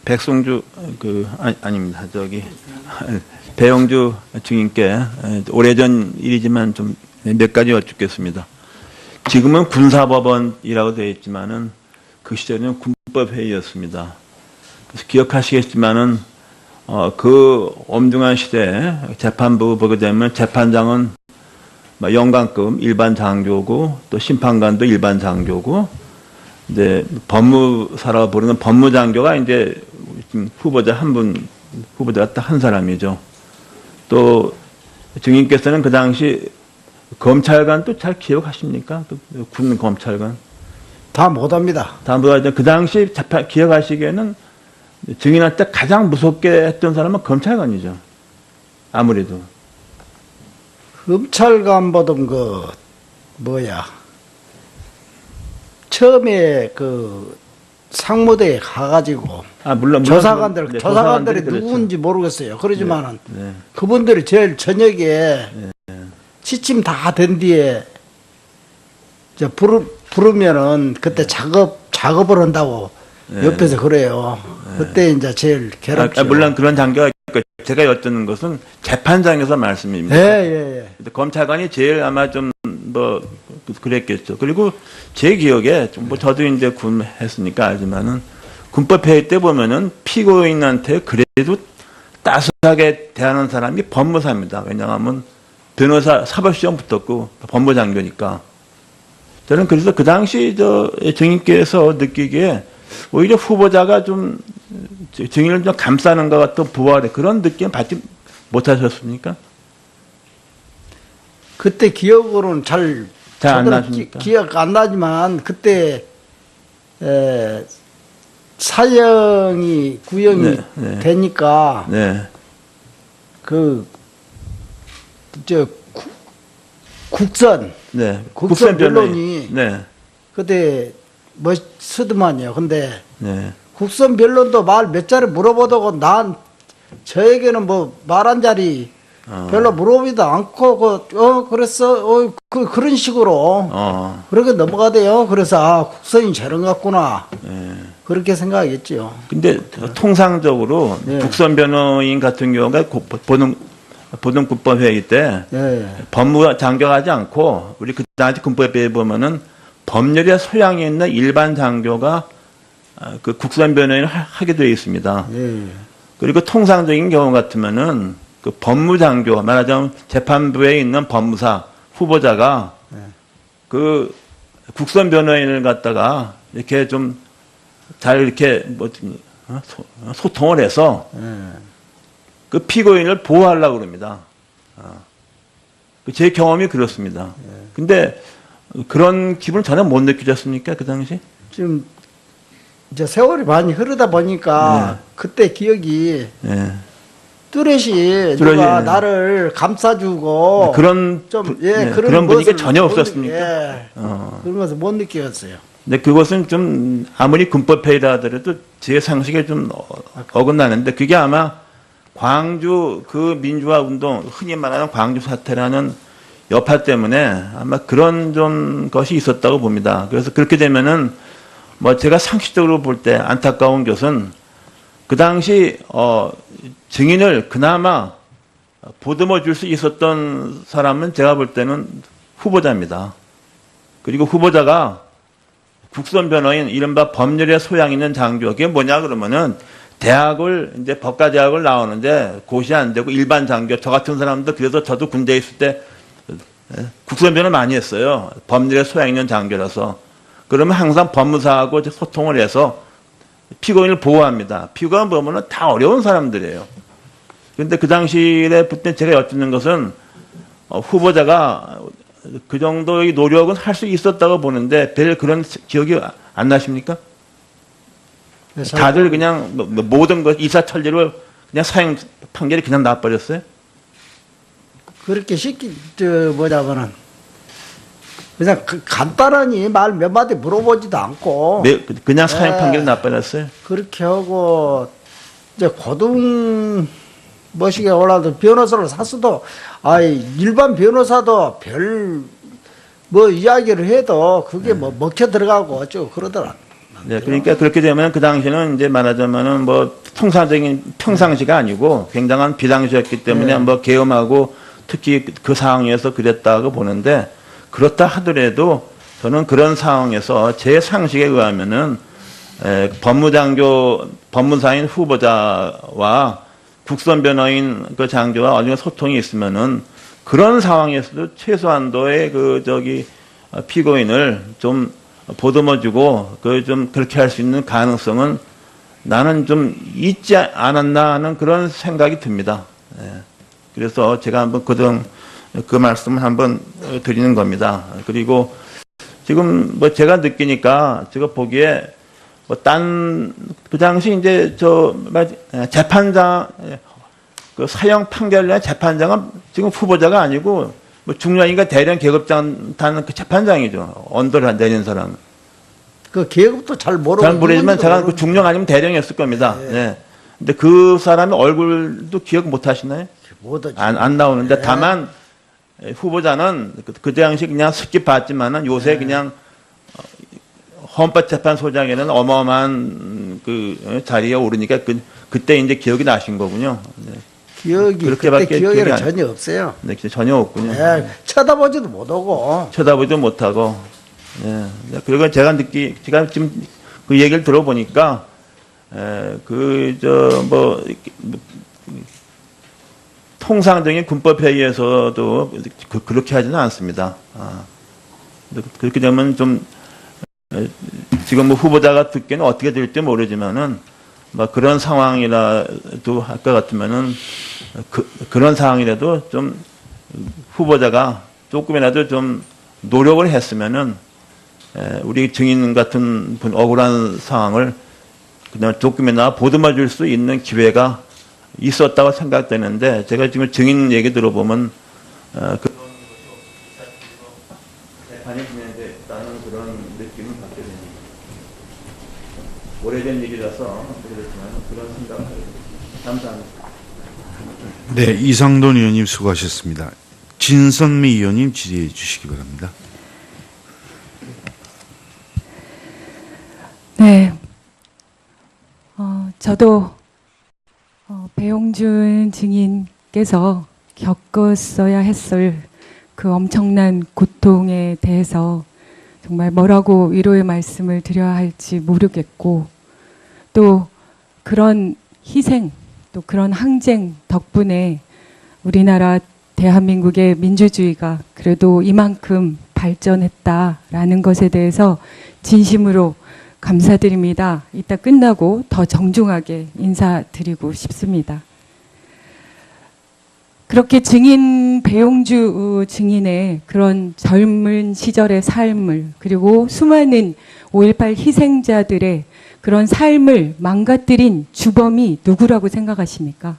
백송주 아닙니다. 저기 배영주 증인께 오래전 일이지만 좀 몇 가지 여쭙겠습니다. 지금은 군사법원이라고 되어 있지만은 그 시절에는 군법회의였습니다. 그래서 기억하시겠지만은 그 엄중한 시대에 재판부 보게 되면 재판장은 영관급 일반 장교고 또 심판관도 일반 장교고 이제 법무사라고 부르는 법무장교가 이제 후보자 후보자가 딱 한 사람이죠. 또 증인께서는 그 당시 검찰관도 잘 기억하십니까? 군 검찰관. 다 못합니다. 다 못하죠. 그 당시 기억하시기에는 증인한테 가장 무섭게 했던 사람은 검찰관이죠. 아무래도. 검찰관보던 처음에 상무대에 가가지고 물론 조사관들이 조사관들이 누군지 모르겠어요. 그러지만은 그분들이 제일 저녁에 시침 다 된 뒤에 부르면은 그때 작업을 한다고 옆에서 그래요. 그때 이제 제일 괴롭죠. 물론 그런 장교가 있고 제가 여쭙는 것은 재판장에서 말씀입니다. 검찰관이 제일 아마 좀 그랬겠죠. 그리고 제 기억에 저도 이제 군 했으니까 알지만은 군법회의 때 보면은 피고인한테 그래도 따스하게 대하는 사람이 법무사입니다. 왜냐하면 변호사 사법시험 붙었고 법무장교니까. 저는 그래서 그 당시 증인께서 느끼기에 오히려 후보자가 좀 증인을 좀 감싸는 것 같은 부활의 그런 느낌 받지 못하셨습니까? 그때 기억으로는 잘 안 나십니까? 기억 안 나지만 그때 구형이 되니까 국선 변론이 그때 쓰더만요. 근데 국선 변론도 말 몇 자리 물어보다고 난 저에게는 말 한 자리 별로 물어보지도 않고 그랬어 그런 식으로 그렇게 넘어가대요. 그래서 국선이 저런 같구나 그렇게 생각했죠. 근데 통상적으로 국선 변호인 같은 경우가 보등군법회의 때 법무 장교하지 않고 우리 그 당시 군법회의 보면은 법률에 소양이 있는 일반 장교가 그 국선 변호인을 하게 되어 있습니다. 그리고 통상적인 경우 같으면은 그 법무장교, 말하자면 재판부에 있는 법무사 후보자가 그 국선 변호인을 갖다가 이렇게 좀 잘 이렇게 소통을 해서 그 피고인을 보호하려고 그럽니다. 제 경험이 그렇습니다. 근데 그런 기분을 전혀 못 느끼셨습니까? 그 당시? 지금 이제 세월이 많이 흐르다 보니까 그때 기억이 뚜렷이 누가 나를 감싸주고 그런 그런 분위기가 전혀 없었습니까? 그런 것을 못 느꼈어요. 근데 그것은 좀 아무리 군법회의라 하더라도 제 상식에 좀 어긋나는데 그게 아마 광주 그 민주화 운동 흔히 말하는 광주 사태라는 여파 때문에 아마 그런 좀 것이 있었다고 봅니다. 그래서 그렇게 되면은 제가 상식적으로 볼 때 안타까운 것은 그 당시 증인을 그나마 보듬어 줄 수 있었던 사람은 제가 볼 때는 후보자입니다. 그리고 후보자가 국선 변호인 이른바 법률에 소양 있는 장교 그게 뭐냐 그러면은 대학을 이제 법과대학을 나오는데 고시 안 되고 일반 장교 저 같은 사람도 그래서 저도 군대에 있을 때 국선 변호 많이 했어요. 법률에 소양 있는 장교라서. 그러면 항상 법무사하고 소통을 해서 피고인을 보호합니다. 피고인 보면은 다 어려운 사람들이에요. 그런데 그 당시에 그때 제가 여쭙는 것은 후보자가 그 정도의 노력은 할 수 있었다고 보는데 별 그런 기억이 안 나십니까? 다들 그냥 모든 것 이사천리로 그냥 사형 판결이 그냥 나버렸어요? 그렇게 쉽게 그냥 간단하니 말 몇 마디 물어보지도 않고 그냥 사형 판결이 나버렸어요? 그렇게 하고 이제 고등 머시기에 올라도 변호사를 샀어도 일반 변호사도 별 이야기를 해도 그게 먹혀 들어가고 어쩌고 그러더라. 네, 그러니까 그렇게 되면 그 당시는 이제 말하자면은 뭐 통상적인 평상시가 아니고 굉장한 비상시였기 때문에 뭐 계엄하고 특히 그 상황에서 그랬다고 보는데, 그렇다 하더라도 저는 그런 상황에서 제 상식에 의하면은 법무사인 후보자와 국선 변호인 그 장교와 어느 정도 소통이 있으면은 그런 상황에서도 최소한도의 피고인을 좀 보듬어주고 좀 그렇게 할 수 있는 가능성은 나는 좀 있지 않았나 하는 그런 생각이 듭니다. 그래서 제가 한번 그 말씀을 한번 드리는 겁니다. 그리고 지금 뭐 제가 느끼니까 제가 보기에 뭐 그 당시 이제 재판장 그 사형 판결의 재판장은 지금 후보자가 아니고 뭐 중량이가 대령 계급장 타는 그 재판장이죠. 언더를 내린 사람. 그 계급도 잘 잘 모르지만 제가 그 중령 아니면 대령이었을 겁니다. 예. 근데 그 사람의 얼굴도 기억 못 하시나요? 안 나오는데 다만 후보자는 그 당시 그냥 스킵 봤지만은 요새 그냥 헌법재판소장에는 어마어마한 그 자리에 오르니까 그때 이제 기억이 나신 거군요. 네. 그때 기억에는 전혀 없어요. 네, 전혀 없군요. 쳐다보지도 못하고. 쳐다보지도 못하고. 예. 그리고 제가 지금 그 얘기를 들어보니까, 통상적인 군법회의에서도 그렇게 하지는 않습니다. 그렇게 되면 지금 뭐 후보자가 듣기는 어떻게 될지 모르지만은, 그런 상황이라도 할 것 같으면은, 그런 상황이라도 좀 후보자가 조금이라도 좀 노력을 했으면은, 우리 증인 같은 분 억울한 상황을 그냥 조금이나 보듬어 줄 수 있는 기회가 있었다고 생각되는데, 제가 지금 증인 얘기 들어보면, 재판이 진행됐다는 그런 느낌을 받게 됩니다. 오래된 일이라서 그렇지만 그런 생각을 하게 됩니다. 감사합니다. 네, 이상돈 의원님 수고하셨습니다. 진선미 의원님 질의해 주시기 바랍니다. 네, 저도 배용준 증인께서 겪었어야 했을 그 엄청난 고통에 대해서 정말 뭐라고 위로의 말씀을 드려야 할지 모르겠고, 또 그런 희생, 또 그런 항쟁 덕분에 우리나라 대한민국의 민주주의가 그래도 이만큼 발전했다라는 것에 대해서 진심으로 감사드립니다. 이따 끝나고 더 정중하게 인사드리고 싶습니다. 그렇게 배용주 증인의 그런 젊은 시절의 삶을, 그리고 수많은 5.18 희생자들의 그런 삶을 망가뜨린 주범이 누구라고 생각하십니까?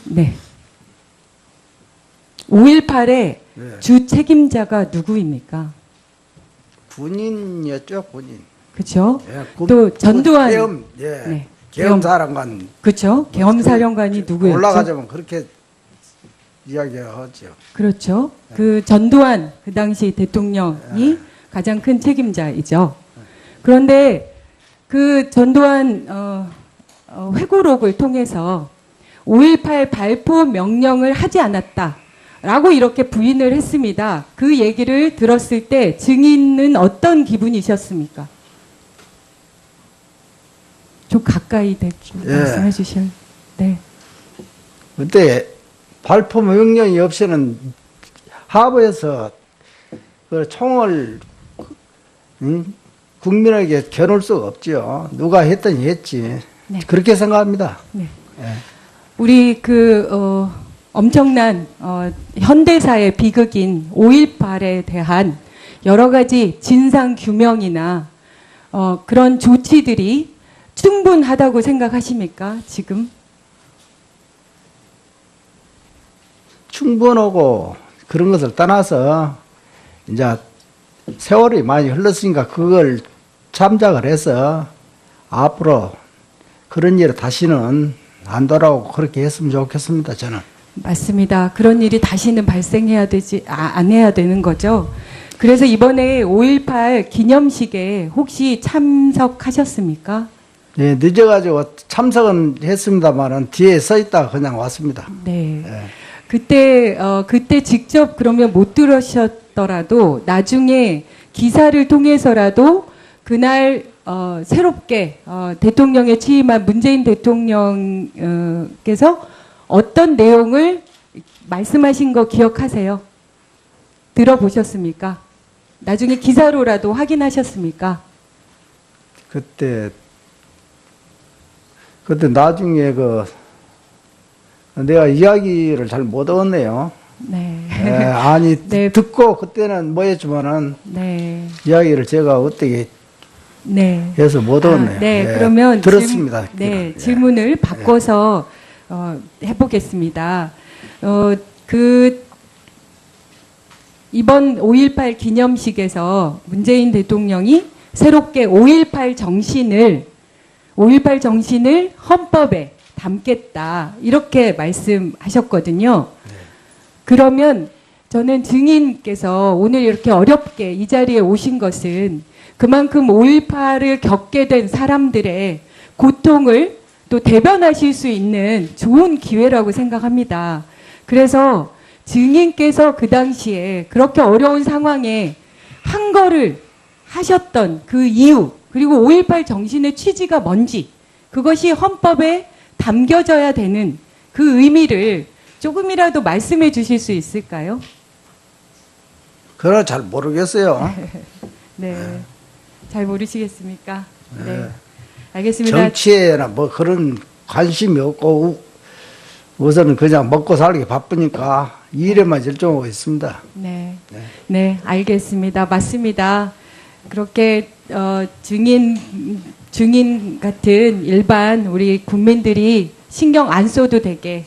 네. 5.18의 주 책임자가 누구입니까? 군인이었죠, 군인. 그렇죠. 또 전두환 계엄사령관. 그렇죠. 계엄사령관이 누구였죠? 올라가자면 그렇게 이야기하죠. 그렇죠. 그 전두환 그 당시 대통령이 가장 큰 책임자이죠. 그런데 그 전두환 회고록을 통해서 5.18 발포 명령을 하지 않았다라고 이렇게 부인을 했습니다. 그 얘기를 들었을 때 증인은 어떤 기분이셨습니까? 좀 가까이 말씀해 주실. 네. 그때 발포 명령이 없이는 하부에서 그 총을 국민에게 겨눌 수가 없죠. 누가 했더니 했지. 네. 그렇게 생각합니다. 네. 우리 엄청난 현대사의 비극인 5.18에 대한 여러 가지 진상 규명이나 그런 조치들이 충분하다고 생각하십니까, 지금? 충분하고 그런 것을 떠나서 이제 세월이 많이 흘렀으니까 그걸 참작을 해서 앞으로 그런 일을 다시는 안 돌아오고 그렇게 했으면 좋겠습니다, 저는. 맞습니다. 그런 일이 다시는 발생해야 안 해야 되는 거죠. 그래서 이번에 5.18 기념식에 혹시 참석하셨습니까? 예, 늦어가지고 참석은 했습니다만은 뒤에 서 있다가 그냥 왔습니다. 네. 예. 그때 직접 그러면 못 들으셨더라도 나중에 기사를 통해서라도 그날 새롭게 대통령에 취임한 문재인 대통령께서 어떤 내용을 말씀하신 거 기억하세요? 들어보셨습니까? 나중에 기사로라도 확인하셨습니까? 그때 나중에 내가 이야기를 잘 못 얻었네요. 네. 예, 아니 네. 듣고 그때는 뭐였지만은 네. 이야기를 제가 어떻게 네. 해서 못 얻었네요. 네, 예, 그러면 들었습니다. 네, 예. 질문을 바꿔서 해보겠습니다. 이번 5.18 기념식에서 문재인 대통령이 새롭게 5.18 정신을 헌법에 담겠다 이렇게 말씀하셨거든요. 그러면 저는 증인께서 오늘 이렇게 어렵게 이 자리에 오신 것은 그만큼 5.18을 겪게 된 사람들의 고통을 또 대변하실 수 있는 좋은 기회라고 생각합니다. 그래서 증인께서 그 당시에 그렇게 어려운 상황에 한 거를 하셨던 그 이유, 그리고 5.18 정신의 취지가 뭔지, 그것이 헌법에 담겨져야 되는 그 의미를 조금이라도 말씀해 주실 수 있을까요? 그걸 잘 모르겠어요. 네. 잘 모르시겠습니까? 네. 네. 알겠습니다. 정치에나 뭐 그런 관심이 없고 우선은 그냥 먹고 살기 바쁘니까 일에만 열중하고 있습니다. 네. 네. 네, 알겠습니다. 맞습니다. 그렇게 증인 같은 일반 우리 국민들이 신경 안 써도 되게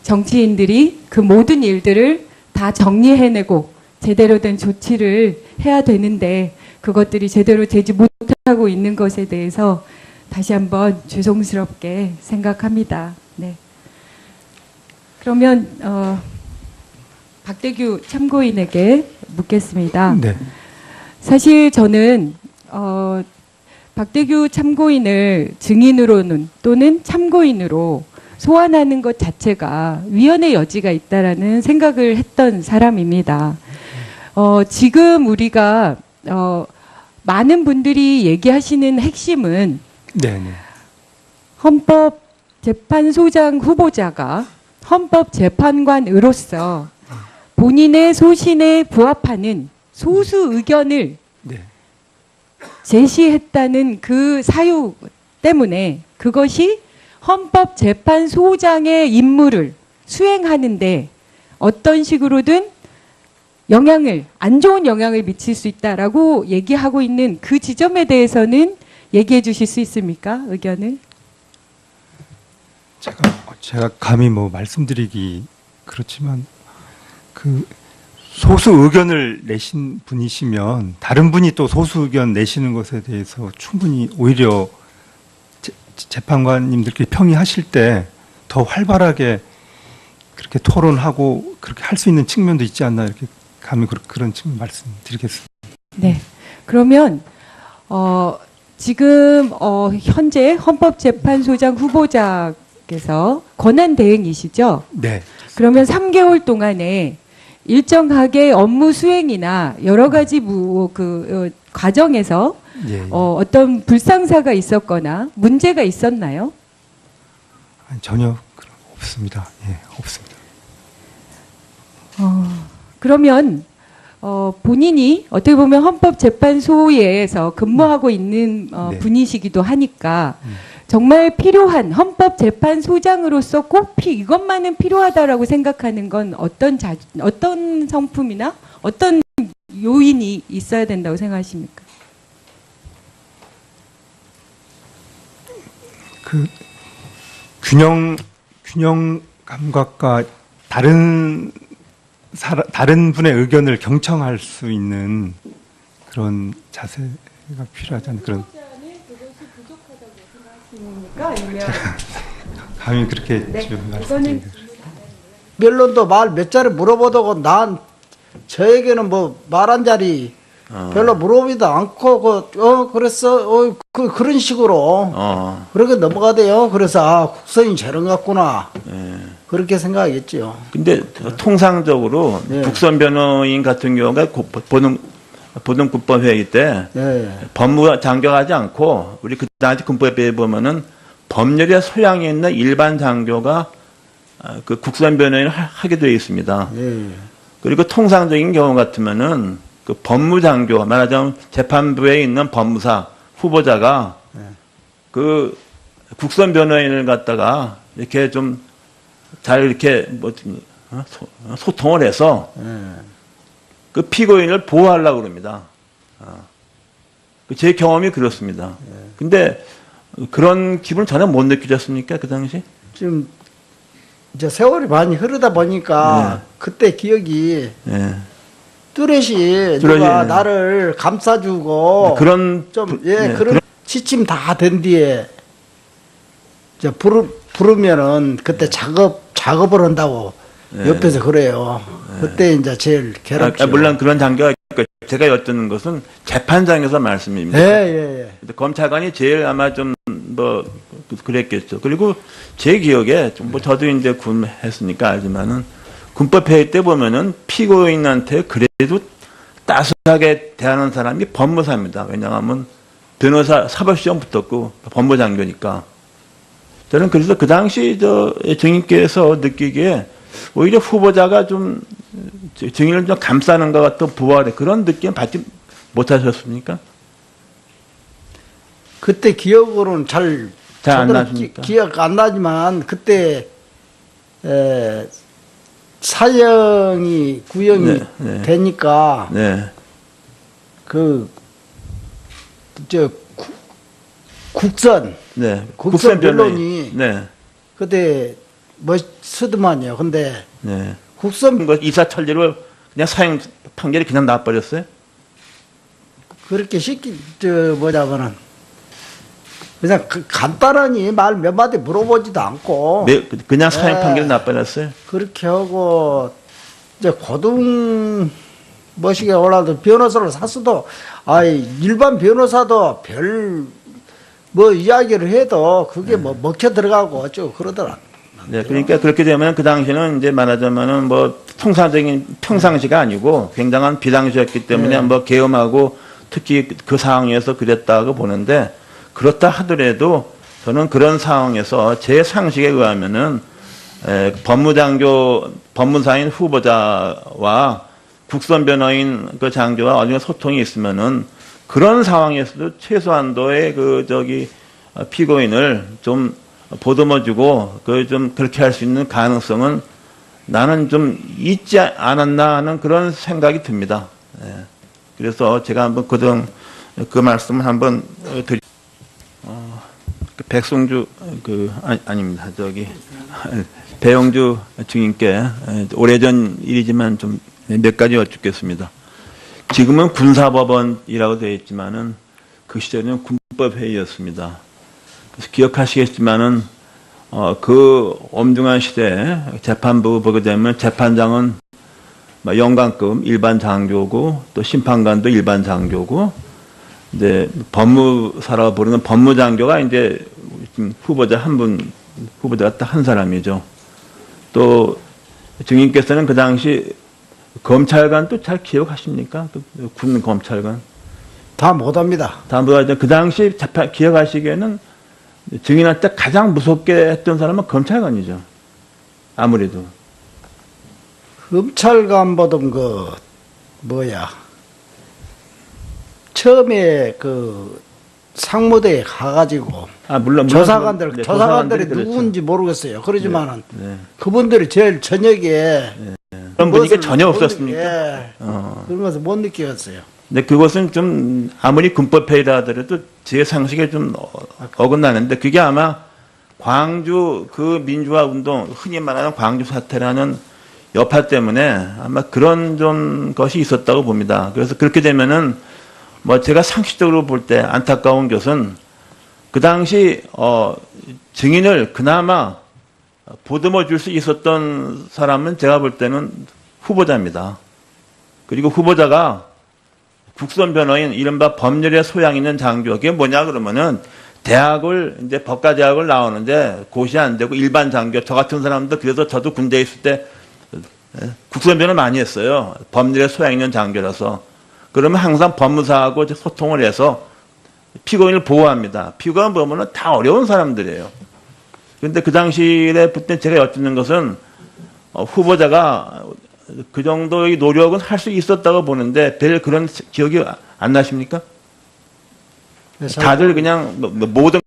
정치인들이 그 모든 일들을 다 정리해내고 제대로 된 조치를 해야 되는데 그것들이 제대로 되지 못하고 있는 것에 대해서 다시 한번 죄송스럽게 생각합니다. 네. 그러면 박대규 참고인에게 묻겠습니다. 네. 사실 저는 박대규 참고인을 증인으로는 또는 참고인으로 소환하는 것 자체가 위헌의 여지가 있다라는 생각을 했던 사람입니다. 지금 우리가 많은 분들이 얘기하시는 핵심은 네. 헌법재판소장 후보자가 헌법재판관으로서 본인의 소신에 부합하는 소수 의견을 네. 제시했다는 그 사유 때문에 그것이 헌법재판소장의 임무를 수행하는데 어떤 식으로든 안 좋은 영향을 미칠 수 있다라고 얘기하고 있는 그 지점에 대해서는 얘기해 주실 수 있습니까? 의견을? 제가 감히 뭐 말씀드리기 그렇지만 그 소수 의견을 내신 분이시면 다른 분이 또 소수 의견 내시는 것에 대해서 충분히 오히려 재판관님들끼리 평의하실 때 더 활발하게 그렇게 토론하고 그렇게 할 수 있는 측면도 있지 않나 이렇게 감히 그런 측면 말씀드리겠습니다. 네. 그러면 지금 현재 헌법재판소장 후보자께서 권한대행이시죠? 네. 그러면 3개월 동안에 일정하게 업무 수행이나 여러 가지 과정에서 예. 어떤 불상사가 있었거나 문제가 있었나요? 아니, 전혀 없습니다. 예, 없습니다. 그러면 본인이 어떻게 보면 헌법재판소에서 근무하고 있는 네. 분이시기도 하니까 정말 필요한 헌법재판소장으로서 꼭 이것만은 필요하다라고 생각하는 건 어떤 성품이나 어떤 요인이 있어야 된다고 생각하십니까? 그 균형 감각과 다른 분의 의견을 경청할 수 있는 그런 자세가 필요하지 않나 그런. 감히 그렇게 네, 지금 이거는 말씀드리는 변론도 말 몇 자리 물어보다고 난 저에게는 뭐 말한 자리 별로 물어보지도 않고 그랬어 그런 식으로 그렇게 넘어가대요. 그래서 아 국선이 저런 같구나 그렇게 생각했죠. 근데 통상적으로 네. 국선 변호인 같은 경우가 보등급법 회의 때 네. 법무 장교하지 않고 우리 그 당시 군법에 보면은 법률의 소양이 있는 일반 장교가 그 국선 변호인을 하게 되어 있습니다. 네. 그리고 통상적인 경우 같으면은 그 법무장교, 말하자면 재판부에 있는 법무사 후보자가 그 국선 변호인을 갖다가 이렇게 좀 잘 이렇게 소통을 해서 그 피고인을 보호하려고 그럽니다. 제 경험이 그렇습니다. 근데 그런 기분을 전혀 못 느끼셨습니까? 그 당시? 지금 이제 세월이 많이 흐르다 보니까 그때 기억이 예. 뚜렷이 뚜렷이, 누가 예. 나를 감싸주고 그런 그런 취침 다 된 뒤에 이제 부르면은 그때 작업을 한다고 옆에서 그래요. 그때 이제 제일 괴롭죠. 물론 그런 장교가 있고 제가 여쭙는 것은 재판장에서 말씀입니다. 예. 검찰관이 제일 아마 좀 뭐 그랬겠죠. 그리고 제 기억에 좀 뭐 저도 이제 군했으니까 알지만은 군법 회의 때 보면은 피고인한테 그래도 따스하게 대하는 사람이 법무사입니다. 왜냐하면 변호사 사법시험 붙었고 법무장교니까. 저는 그래서 그 당시 증인께서 느끼기에 오히려 후보자가 좀 증인을 좀 감싸는 것 같은 부활의 그런 느낌 받지 못하셨습니까? 그때 기억으로는 잘 안 저도 나십니까? 기억 안 나지만 그때 사형이 구형이 네. 되니까 네. 국선 네. 국선 변호인. 변론이 네. 그때 멋스더만요. 근데 네. 국선 이사철리로 그냥 사형 판결이 그냥 나버렸어요? 그렇게 쉽게 뭐냐면은 그냥 간단하니 말 몇 마디 물어보지도 않고 그냥 사형 네. 판결이 나버렸어요? 그렇게 하고 이제 고등 머시기에 올라도 변호사를 샀어도 일반 변호사도 별 뭐 이야기를 해도 그게 뭐 먹혀 들어가고 어쩌고 그러더라. 네, 그러니까 그렇게 되면 그 당시는 이제 말하자면은 뭐 통상적인 평상시가 아니고 굉장한 비상시였기 때문에 뭐 계엄하고 특히 그 상황에서 그랬다고 보는데 그렇다 하더라도 저는 그런 상황에서 제 상식에 의하면은 법무사인 후보자와 국선 변호인 그 장교와 어느 정도 소통이 있으면은 그런 상황에서도 최소한도의 피고인을 좀 보듬어주고 좀 그렇게 할 수 있는 가능성은 나는 좀 있지 않았나 하는 그런 생각이 듭니다. 그래서 제가 한번 그 말씀을 한번 백성주 아닙니다. 배영주 증인께 오래전 일이지만 좀 몇 가지 여쭙겠습니다. 지금은 군사법원이라고 되어 있지만은 그 시절에는 군법회의였습니다. 그래서 기억하시겠지만은 그 엄중한 시대에 재판부 보게 되면 재판장은 영관급 일반 장교고 또 심판관도 일반 장교고 이제 법무사라고 부르는 법무장교가 이제 후보자 후보자가 딱 한 사람이죠. 또 증인께서는 그 당시 검찰관도 잘 기억하십니까? 군 검찰관. 다 못합니다. 다 못하죠. 그 당시 기억하시기에는 증인한테 가장 무섭게 했던 사람은 검찰관이죠. 아무래도. 검찰관보다 처음에 상무대에 가가지고 물론 조사관들이 그렇죠. 누구인지 모르겠어요. 그러지만은 그분들이 제일 저녁에 그런 분위기가 전혀 없었습니까? 그런 것을 못 느꼈어요. 근데 그것은 좀 아무리 군법회의라 하더라도 제 상식에 좀 어긋나는데 그게 아마 광주 그 민주화 운동 흔히 말하는 광주 사태라는 여파 때문에 아마 그런 좀 것이 있었다고 봅니다. 그래서 그렇게 되면은 제가 상식적으로 볼 때 안타까운 것은 그 당시 증인을 그나마 보듬어 줄 수 있었던 사람은 제가 볼 때는 후보자입니다. 그리고 후보자가 국선 변호인 이른바 법률에 소양 있는 장교. 그게 뭐냐 그러면은 대학을 이제 법과대학을 나오는데 고시 안 되고 일반 장교 저 같은 사람도 그래서 저도 군대에 있을 때 국선 변호 많이 했어요. 법률에 소양 있는 장교라서. 그러면 항상 법무사하고 이제 소통을 해서 피고인을 보호합니다. 피고인 보면은 다 어려운 사람들이에요. 그런데 그 당시에 그때 제가 여쭙는 것은 후보자가 그 정도의 노력은 할 수 있었다고 보는데 별 그런 기억이 안 나십니까? 네, 다들 그냥 모든